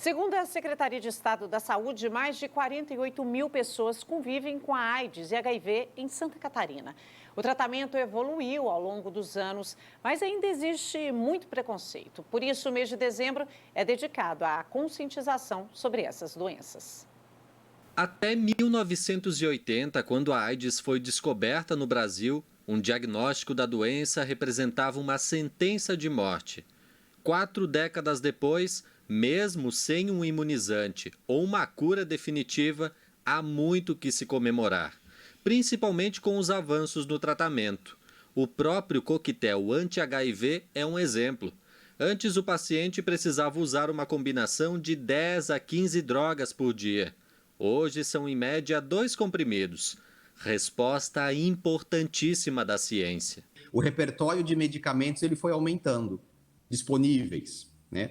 Segundo a Secretaria de Estado da Saúde, mais de 48 mil pessoas convivem com a AIDS e HIV em Santa Catarina. O tratamento evoluiu ao longo dos anos, mas ainda existe muito preconceito. Por isso, o mês de dezembro é dedicado à conscientização sobre essas doenças. Até 1980, quando a AIDS foi descoberta no Brasil, um diagnóstico da doença representava uma sentença de morte. 4 décadas depois, mesmo sem um imunizante ou uma cura definitiva, há muito que se comemorar, principalmente com os avanços no tratamento. O próprio coquetel anti-HIV é um exemplo. Antes, o paciente precisava usar uma combinação de 10 a 15 drogas por dia. Hoje são em média 2 comprimidos. Resposta importantíssima da ciência. O repertório de medicamentos ele foi aumentando, disponíveis, né?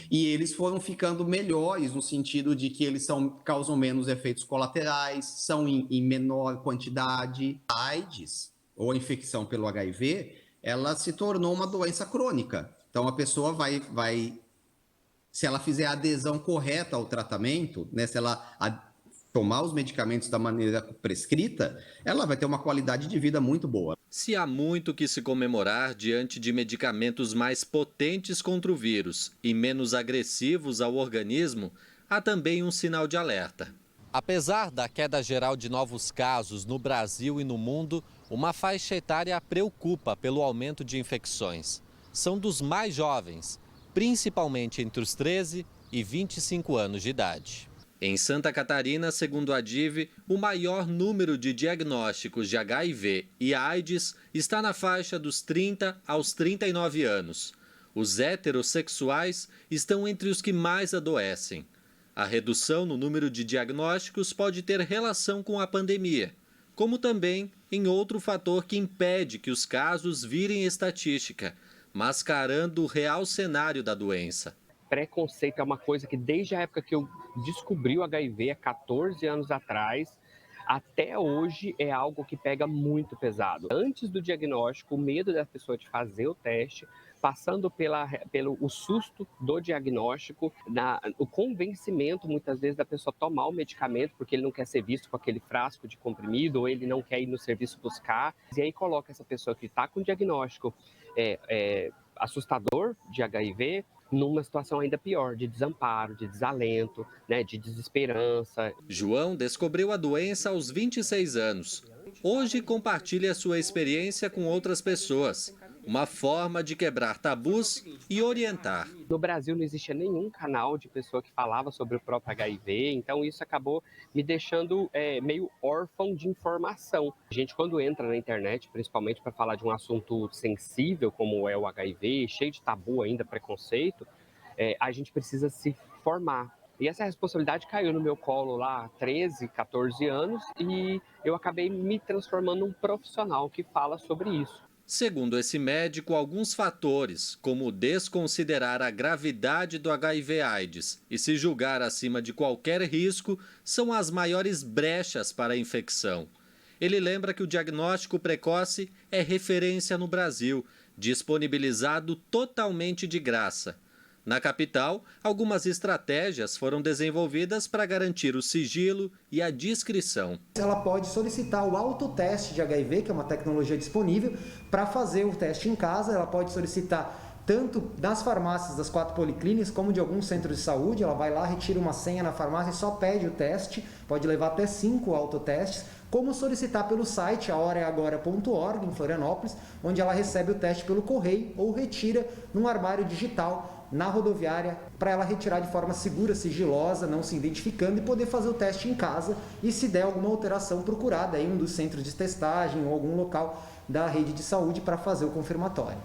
E eles foram ficando melhores no sentido de que eles causam menos efeitos colaterais, são em menor quantidade. A AIDS, ou a infecção pelo HIV, ela se tornou uma doença crônica. Então a pessoa vai se ela fizer a adesão correta ao tratamento, né, se ela tomar os medicamentos da maneira prescrita, ela vai ter uma qualidade de vida muito boa. Se há muito que se comemorar diante de medicamentos mais potentes contra o vírus e menos agressivos ao organismo, há também um sinal de alerta. Apesar da queda geral de novos casos no Brasil e no mundo, uma faixa etária preocupa pelo aumento de infecções. São dos mais jovens, principalmente entre os 13 e 25 anos de idade. Em Santa Catarina, segundo a DIV, o maior número de diagnósticos de HIV e AIDS está na faixa dos 30 aos 39 anos. Os heterossexuais estão entre os que mais adoecem. A redução no número de diagnósticos pode ter relação com a pandemia, como também em outro fator que impede que os casos virem estatística, mascarando o real cenário da doença. Preconceito é uma coisa que desde a época que eu descobri o HIV, há 14 anos atrás, até hoje é algo que pega muito pesado. Antes do diagnóstico, o medo da pessoa de fazer o teste, passando pelo susto do diagnóstico, o convencimento muitas vezes da pessoa tomar o medicamento porque ele não quer ser visto com aquele frasco de comprimido ou ele não quer ir no serviço buscar. E aí coloca essa pessoa que está com diagnóstico assustador de HIV numa situação ainda pior, de desamparo, de desalento, né, de desesperança. João descobriu a doença aos 26 anos. Hoje compartilha sua experiência com outras pessoas. Uma forma de quebrar tabus e orientar. No Brasil não existia nenhum canal de pessoa que falava sobre o próprio HIV, então isso acabou me deixando meio órfão de informação. A gente, quando entra na internet, principalmente para falar de um assunto sensível como é o HIV, cheio de tabu ainda, preconceito, a gente precisa se formar. E essa responsabilidade caiu no meu colo lá há 13, 14 anos e eu acabei me transformando num profissional que fala sobre isso. Segundo esse médico, alguns fatores, como desconsiderar a gravidade do HIV/AIDS e se julgar acima de qualquer risco, são as maiores brechas para a infecção. Ele lembra que o diagnóstico precoce é referência no Brasil, disponibilizado totalmente de graça. Na capital, algumas estratégias foram desenvolvidas para garantir o sigilo e a discrição. Ela pode solicitar o autoteste de HIV, que é uma tecnologia disponível, para fazer o teste em casa. Ela pode solicitar tanto das farmácias das 4 policlínicas, como de alguns centros de saúde. Ela vai lá, retira uma senha na farmácia e só pede o teste. Pode levar até 5 autotestes. Como solicitar pelo site ahoraeagora.org, em Florianópolis, onde ela recebe o teste pelo correio ou retira num armário digital na rodoviária, para ela retirar de forma segura, sigilosa, não se identificando e poder fazer o teste em casa e, se der alguma alteração, procurar daí um dos centros de testagem ou algum local da rede de saúde para fazer o confirmatório.